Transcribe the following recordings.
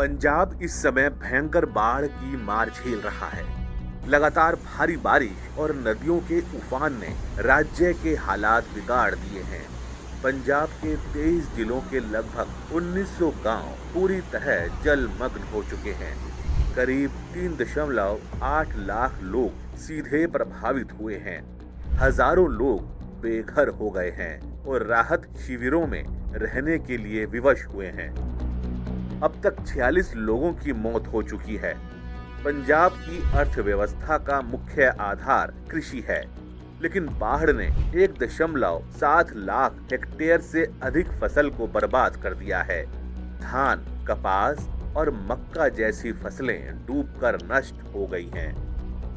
पंजाब इस समय भयंकर बाढ़ की मार झेल रहा है। लगातार भारी बारिश और नदियों के उफान ने राज्य के हालात बिगाड़ दिए हैं। पंजाब के 23 जिलों के लगभग 1900 गांव पूरी तरह जलमग्न हो चुके हैं। करीब 3.8 लाख लोग सीधे प्रभावित हुए हैं। हजारों लोग बेघर हो गए हैं और राहत शिविरों में रहने के लिए विवश हुए हैं। अब तक 46 लोगों की मौत हो चुकी है। पंजाब की अर्थव्यवस्था का मुख्य आधार कृषि है, लेकिन बाढ़ ने 1.7 लाख हेक्टेयर से अधिक फसल को बर्बाद कर दिया है। धान, कपास और मक्का जैसी फसलें डूबकर नष्ट हो गई हैं।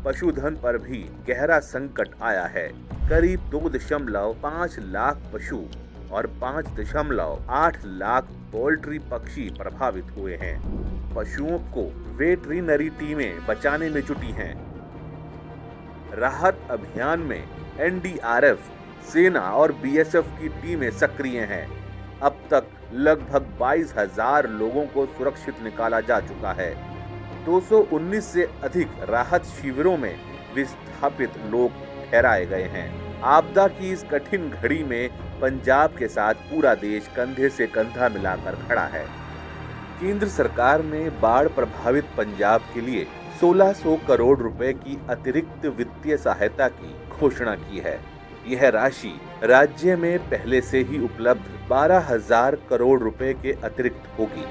पशुधन पर भी गहरा संकट आया है। करीब 2.5 लाख पशु और 5.8 लाख पोल्ट्री पक्षी प्रभावित हुए हैं। पशुओं को वेटरिनरी टीमें बचाने में जुटी हैं। राहत अभियान में एनडीआरएफ, सेना और बीएसएफ की टीमें सक्रिय हैं। अब तक लगभग 22,000 लोगों को सुरक्षित निकाला जा चुका है। 219 से अधिक राहत शिविरों में विस्थापित लोग ठहराए गए हैं। आपदा की इस कठिन घड़ी में पंजाब के साथ पूरा देश कंधे से कंधा मिलाकर खड़ा है। केंद्र सरकार ने बाढ़ प्रभावित पंजाब के लिए 1600 करोड़ रुपए की अतिरिक्त वित्तीय सहायता की घोषणा की है। यह राशि राज्य में पहले से ही उपलब्ध 12,000 करोड़ रुपए के अतिरिक्त होगी।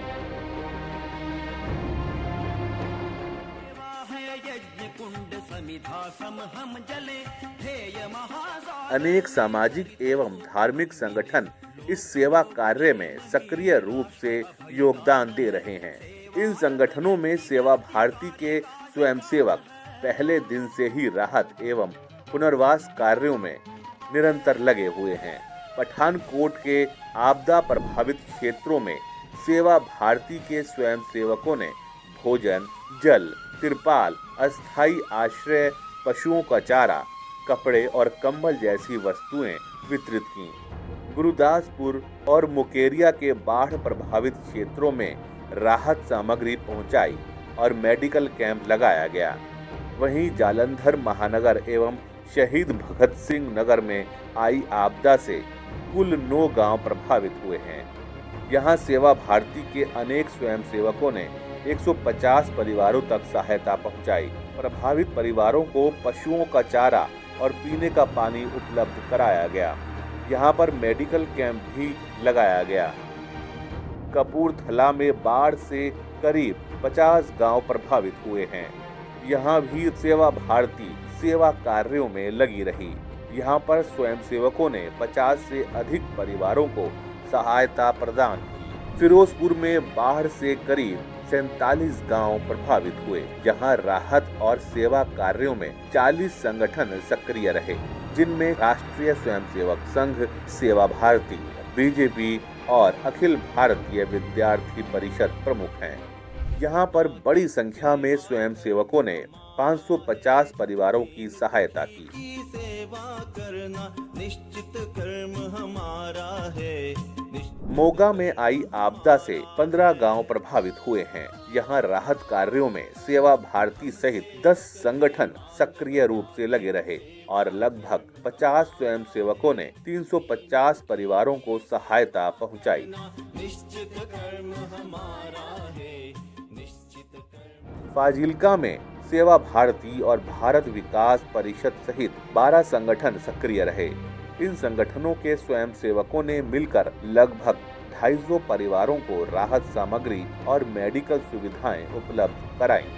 अनेक सामाजिक एवं धार्मिक संगठन इस सेवा कार्य में सक्रिय रूप से योगदान दे रहे हैं। इन संगठनों में सेवा भारती के स्वयंसेवक पहले दिन से ही राहत एवं पुनर्वास कार्यों में निरंतर लगे हुए हैं। पठानकोट के आपदा प्रभावित क्षेत्रों में सेवा भारती के स्वयंसेवकों ने भोजन, जल, तिरपाल, अस्थायी आश्रय, पशुओं का चारा, कपड़े और कंबल जैसी वस्तुएं वितरित की। गुरुदासपुर और मुकेरिया के बाढ़ प्रभावित क्षेत्रों में राहत सामग्री पहुंचाई और मेडिकल कैंप लगाया गया। वहीं जालंधर महानगर एवं शहीद भगत सिंह नगर में आई आपदा से कुल 9 गांव प्रभावित हुए हैं। यहां सेवा भारती के अनेक स्वयंसेवकों ने 150 परिवारों तक सहायता पहुंचाई। प्रभावित परिवारों को पशुओं का चारा और पीने का पानी उपलब्ध कराया गया। यहां पर मेडिकल कैंप भी लगाया गया। कपूरथला में बाढ़ से करीब 50 गांव प्रभावित हुए हैं। यहां भी सेवा भारती सेवा कार्यों में लगी रही। यहां पर स्वयंसेवकों ने 50 से अधिक परिवारों को सहायता प्रदान की। फिरोजपुर में बाढ़ से करीब 47 गांव प्रभावित हुए, जहां राहत और सेवा कार्यों में 40 संगठन सक्रिय रहे, जिनमें राष्ट्रीय स्वयंसेवक संघ, सेवा भारती, बीजेपी और अखिल भारतीय विद्यार्थी परिषद प्रमुख हैं। यहां पर बड़ी संख्या में स्वयंसेवकों ने 550 परिवारों की सहायता की। निश्चित कर्म हमारा है। मोगा में आई आपदा से 15 गांव प्रभावित हुए हैं। यहां राहत कार्यों में सेवा भारती सहित 10 संगठन सक्रिय रूप से लगे रहे और लगभग 50 स्वयंसेवकों ने 350 परिवारों को सहायता पहुंचाई। फाजिल्का में सेवा भारती और भारत विकास परिषद सहित 12 संगठन सक्रिय रहे। इन संगठनों के स्वयंसेवकों ने मिलकर लगभग 250 परिवारों को राहत सामग्री और मेडिकल सुविधाएं उपलब्ध कराईं।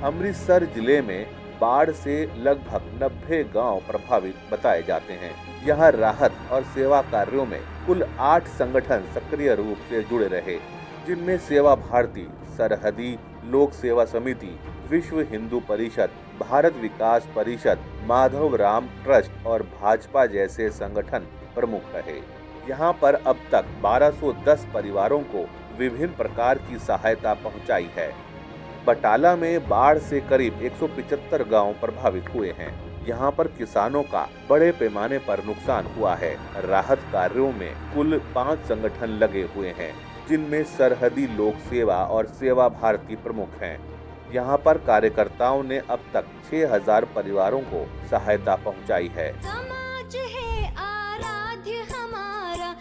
अमृतसर जिले में बाढ़ से लगभग 90 गांव प्रभावित बताए जाते हैं। यहां राहत और सेवा कार्यों में कुल 8 संगठन सक्रिय रूप से जुड़े रहे, जिनमें सेवा भारती, सरहदी लोक सेवा समिति, विश्व हिंदू परिषद, भारत विकास परिषद, माधव राम ट्रस्ट और भाजपा जैसे संगठन प्रमुख रहे। यहाँ पर अब तक 1210 परिवारों को विभिन्न प्रकार की सहायता पहुँचाई है। बटाला में बाढ़ से करीब 175 गांव प्रभावित हुए हैं। यहाँ पर किसानों का बड़े पैमाने पर नुकसान हुआ है। राहत कार्यों में कुल 5 संगठन लगे हुए हैं, जिनमें सरहदी लोक सेवा और सेवा भारती प्रमुख हैं। यहाँ पर कार्यकर्ताओं ने अब तक 6000 परिवारों को सहायता पहुँचाई है। समाज है आराध्य हमारा,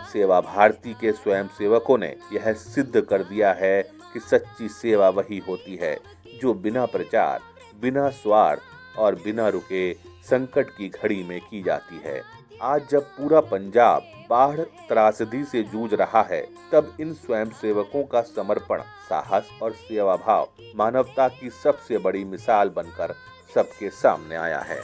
सेवा भारती के स्वयं सेवकों ने यह सिद्ध कर दिया है कि सच्ची सेवा वही होती है जो बिना प्रचार, बिना स्वार्थ और बिना रुके संकट की घड़ी में की जाती है। आज जब पूरा पंजाब बाढ़ त्रासदी से जूझ रहा है, तब इन स्वयं सेवकों का समर्पण, साहस और सेवा भाव मानवता की सबसे बड़ी मिसाल बनकर सबके सामने आया है।